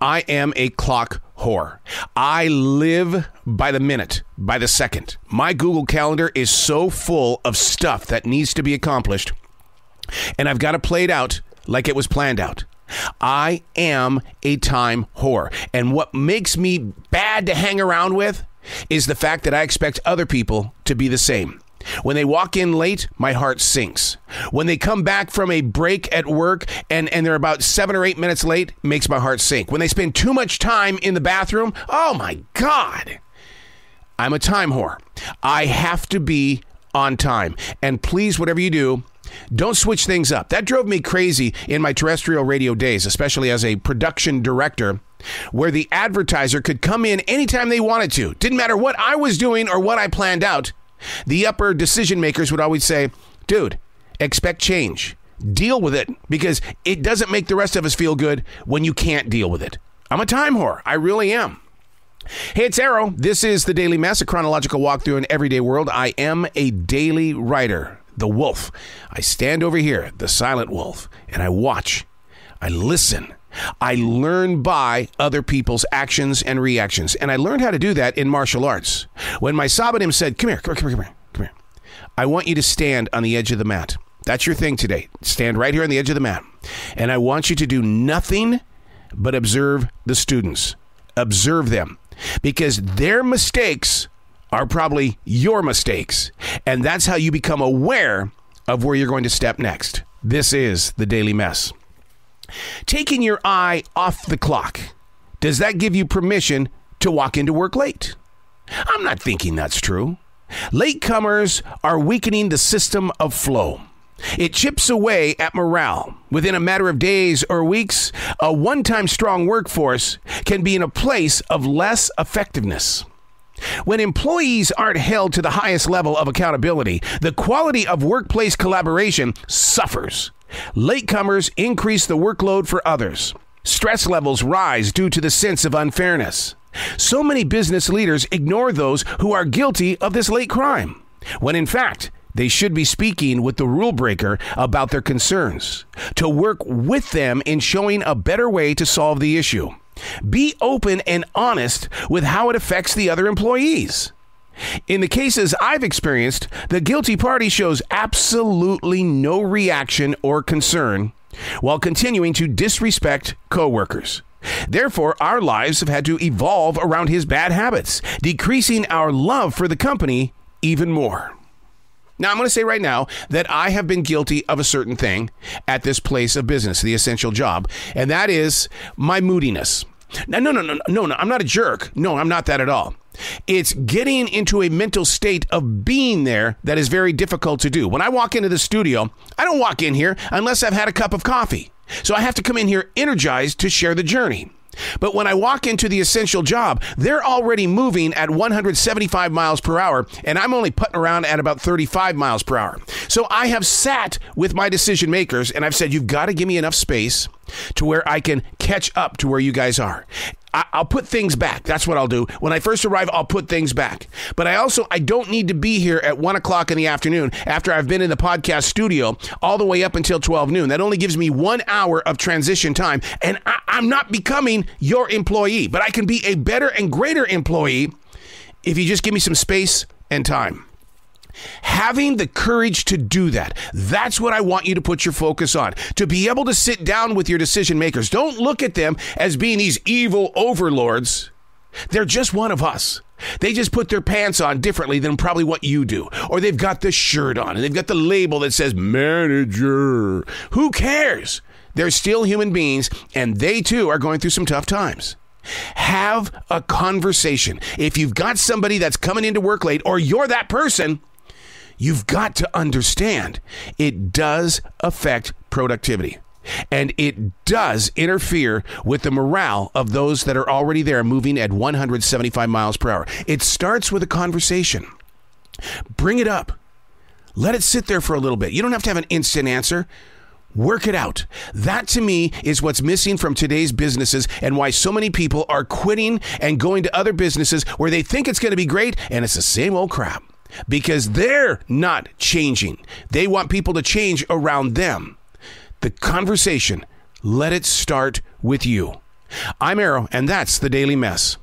I am a clock whore. I live by the minute, by the second. My Google Calendar is so full of stuff that needs to be accomplished, and I've got to play it out like it was planned out. I am a time whore. And what makes me bad to hang around with is the fact that I expect other people to be the same. When they walk in late, my heart sinks. When they come back from a break at work and they're about 7 or 8 minutes late, makes my heart sink. When they spend too much time in the bathroom, oh my God. I'm a time whore. I have to be on time. And please, whatever you do, don't switch things up. That drove me crazy in my terrestrial radio days, especially as a production director, where the advertiser could come in anytime they wanted to. Didn't matter what I was doing or what I planned out. The upper decision makers would always say, dude, expect change. Deal with it, because it doesn't make the rest of us feel good when you can't deal with it. I'm a time whore. I really am. Hey, it's Arrow. This is the Daily Mess, a chronological walkthrough in everyday world. I am a daily writer, the wolf. I stand over here, the silent wolf, and I watch. I listen. I learn by other people's actions and reactions. And I learned how to do that in martial arts. When my Sabadim said, come here. I want you to stand on the edge of the mat. That's your thing today. Stand right here on the edge of the mat. And I want you to do nothing but observe the students. Observe them. Because their mistakes are probably your mistakes. And that's how you become aware of where you're going to step next. This is the Daily Mess. Taking your eye off the clock, does that give you permission to walk into work late? I'm not thinking that's true. Latecomers are weakening the system of flow. It chips away at morale. Within a matter of days or weeks, a one-time strong workforce can be in a place of less effectiveness. When employees aren't held to the highest level of accountability, the quality of workplace collaboration suffers. Latecomers increase the workload for others. Stress levels rise due to the sense of unfairness. So many business leaders ignore those who are guilty of this late crime, when in fact, they should be speaking with the rule breaker about their concerns, to work with them in showing a better way to solve the issue. Be open and honest with how it affects the other employees. In the cases I've experienced, the guilty party shows absolutely no reaction or concern while continuing to disrespect coworkers. Therefore, our lives have had to evolve around his bad habits, decreasing our love for the company even more. Now, I'm going to say right now that I have been guilty of a certain thing at this place of business, the essential job, and that is my moodiness. No, I'm not a jerk. No, I'm not that at all. It's getting into a mental state of being there that is very difficult to do. When I walk into the studio, I don't walk in here unless I've had a cup of coffee. So I have to come in here energized to share the journey. But when I walk into the essential job, they're already moving at 175 miles per hour, and I'm only putting around at about 35 miles per hour. So I have sat with my decision makers, and I've said, you've got to give me enough space to where I can catch up to where you guys are. I'll put things back. That's what I'll do. When I first arrive, I'll put things back. But I don't need to be here at 1 o'clock in the afternoon after I've been in the podcast studio all the way up until 12 noon. That only gives me 1 hour of transition time. And I'm not becoming your employee, but I can be a better and greater employee if you just give me some space and time. Having the courage to do that, that's what I want you to put your focus on. To be able to sit down with your decision makers. Don't look at them as being these evil overlords. They're just one of us. They just put their pants on differently than probably what you do. Or they've got the shirt on and they've got the label that says manager. Who cares? They're still human beings, and they too are going through some tough times. Have a conversation. If you've got somebody that's coming into work late, or you're that person, you've got to understand it does affect productivity, and it does interfere with the morale of those that are already there moving at 175 miles per hour. It starts with a conversation. Bring it up. Let it sit there for a little bit. You don't have to have an instant answer. Work it out. That, to me, is what's missing from today's businesses and why so many people are quitting and going to other businesses where they think it's going to be great, and it's the same old crap. Because they're not changing. They want people to change around them. The conversation, let it start with you. I'm Arrow, and that's the Daily Mess.